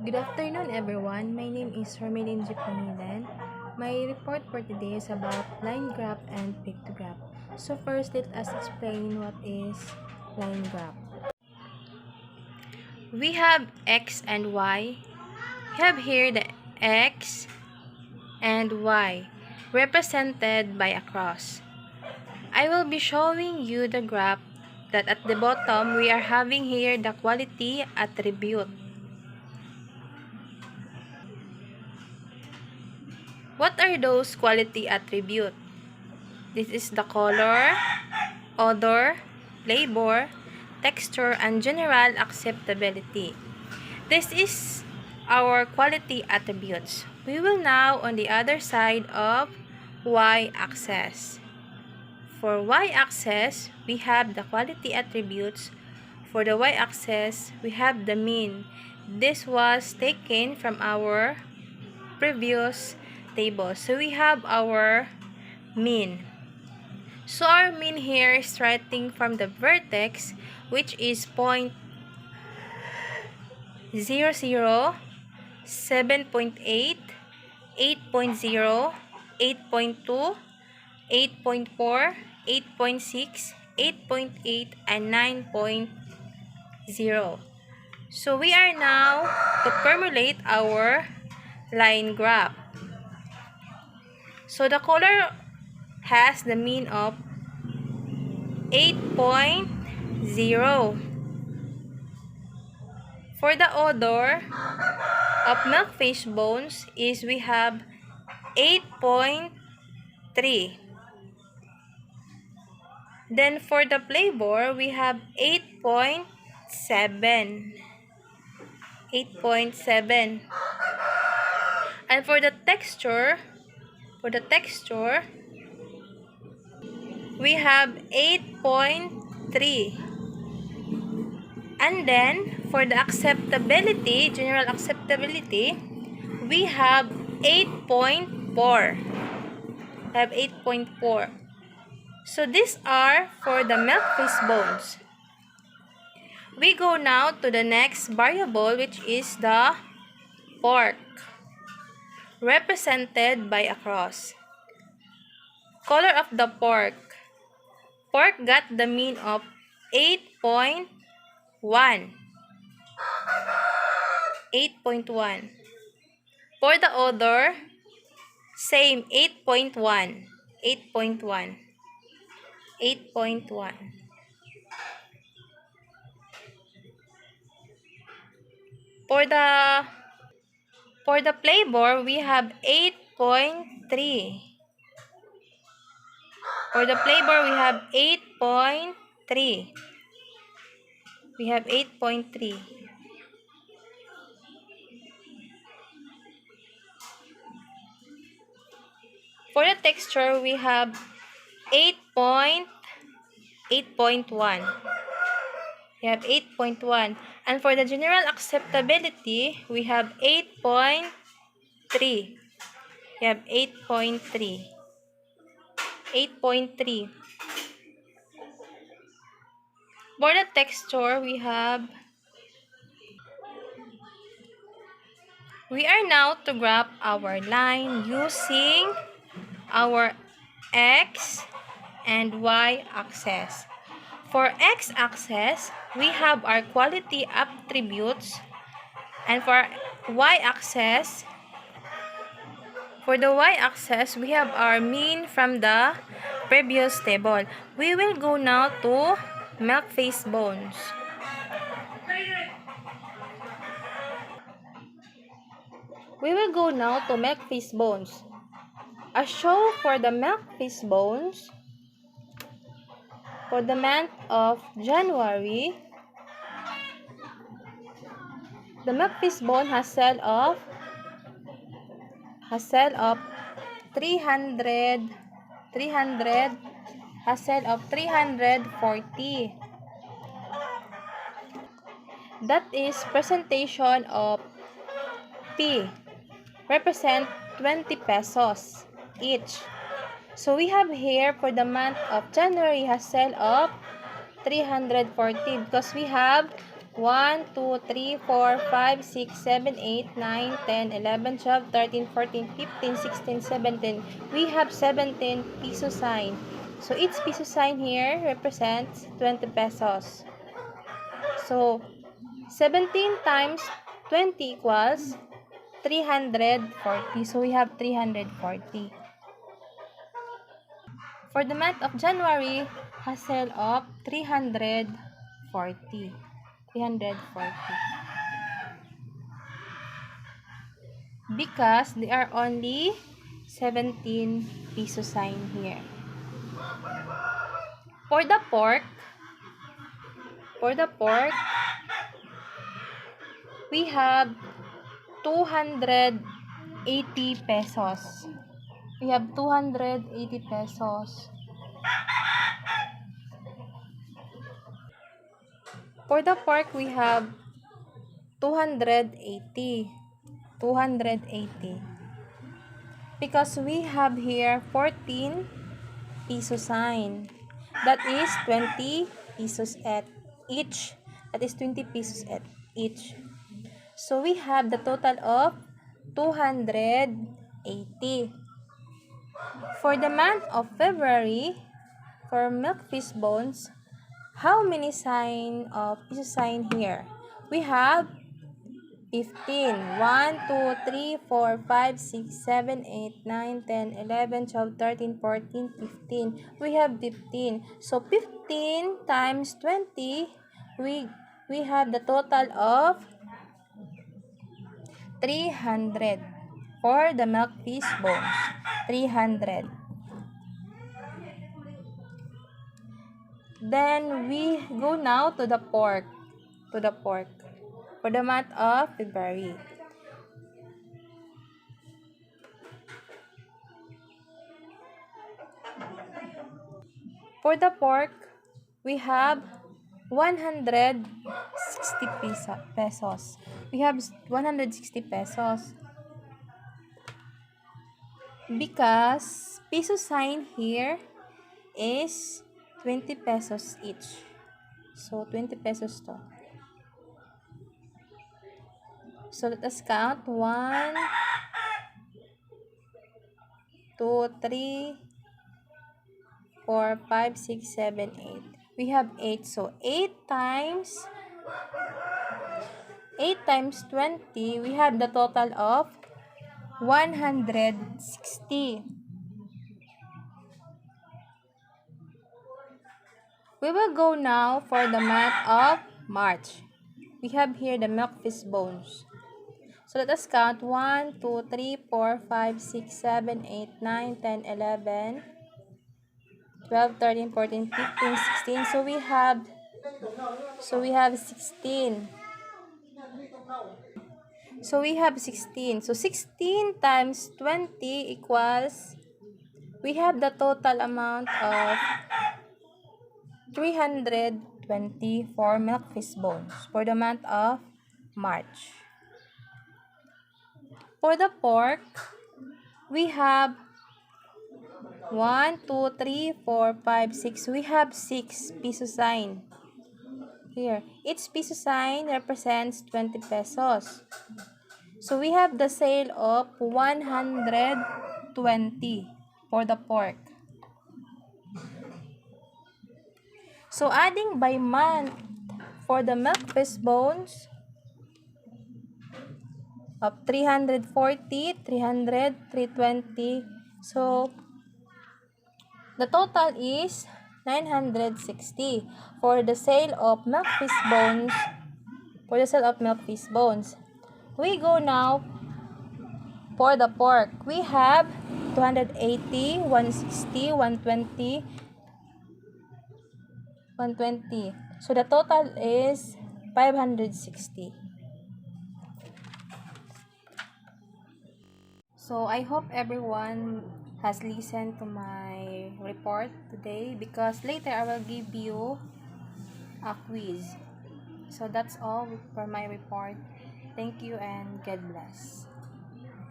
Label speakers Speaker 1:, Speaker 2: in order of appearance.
Speaker 1: Good afternoon, everyone. My name is Hermelin G. Pamilan. My report for today is about line graph and pictograph. So first, let us explain what is line graph. We have X and Y. We have here the X and Y represented by a cross. I will be showing you the graph that at the bottom we are having here the quality attribute. What are those quality attributes? This is the color, odor, flavor, texture, and general acceptability. This is our quality attributes. We will now on the other side of y-axis. For y-axis, we have the quality attributes. For the y-axis, we have the mean. This was taken from our previous table. So we have our mean. So our mean here is starting from the vertex, which is 0.00, 7.8, 8.0, 8.2, 8.4, 8.6, 8.8, and 9.0. So we are now to formulate our line graph. So the color has the mean of 8.0. For the odor of milkfish bones is we have 8.3. Then for the flavor, we have 8.7. 8.7. And for the texture, we have 8.3. And then for the acceptability, general acceptability, we have 8.4. Have 8.4. So these are for the milkfish bones. We go now to the next variable, which is the pork, represented by a cross. Color of the pork. Pork got the mean of 8.1. 8.1. For the odor, same 8.1. 8.1. 8.1. For the flavor, we have 8.3. For the flavor, we have 8.3. We have 8.3. For the texture, we have 8.1. We have 8.1. And for the general acceptability, we have 8.3. We have 8.3. 8.3. For the texture, we are now to graph our line using our X and Y axis. For X axis, we have our quality attributes, and for Y axis, we have our mean from the previous table. We will go now to milkfish bones. As shown for the milkfish bones, for the month of January, the milkfish bone has sell of 340. That is presentation of P, represent 20 pesos each. So we have here for the month of January has sell of 340 because we have 1, 2, 3, 4, 5, 6, 7, 8, 9, 10, 11, 12, 13, 14, 15, 16, 17. We have 17 peso sign. So each peso sign here represents 20 pesos. So 17 times 20 equals 340. So we have 340. For the month of January, has sale of 340. 340. Because there are only 17 peso sign here. For the pork, we have 280 pesos. We have 280 pesos. For the pork, we have 280. 280. Because we have here 14 peso sign. That is 20 pesos at each. That is 20 pesos at each. So we have the total of 280. For the month of February, for milk fish bones, how many sign of peso sign here? We have 15. 1, 2, 3, 4, 5, 6, 7, 8, 9, 10, 11, 12, 13, 14, 15. We have 15. So 15 times 20, we have the total of 300 for the milk fish bones. 300. Then we go now to the pork. For the month of February. For the pork, we have 160 pesos. We have 160 pesos. Because peso sign here is 20 pesos each. So 20 pesos to. So let us count. 1, 2, 3, 4, 5, 6, 7, 8. We have 8. So 8 times 20, we have the total of 160. We will go now for the month of March. We have here the milk fish bones. So let us count. 1, 2, 3, 4, 5, 6, 7, 8, 9, 10, 11, 12, 13, 14, 15, 16. So we have 16. So we have 16. So 16 times 20 equals, we have the total amount of 320 for milk fish bones for the month of March. For the pork, we have 1, 2, 3, 4, 5, 6. We have 6 peso sign. Here, each peso sign represents 20 pesos. So we have the sale of 120 for the pork. So adding by month for the milk fish bones of 340, 300, 320. So the total is 960 for the sale of milk fish bones. We go now for the pork. We have 280, 160, 120, 120. So the total is 560. So I hope everyone has listened to my report today, because later I will give you a quiz. So that's all for my report. Thank you and God bless.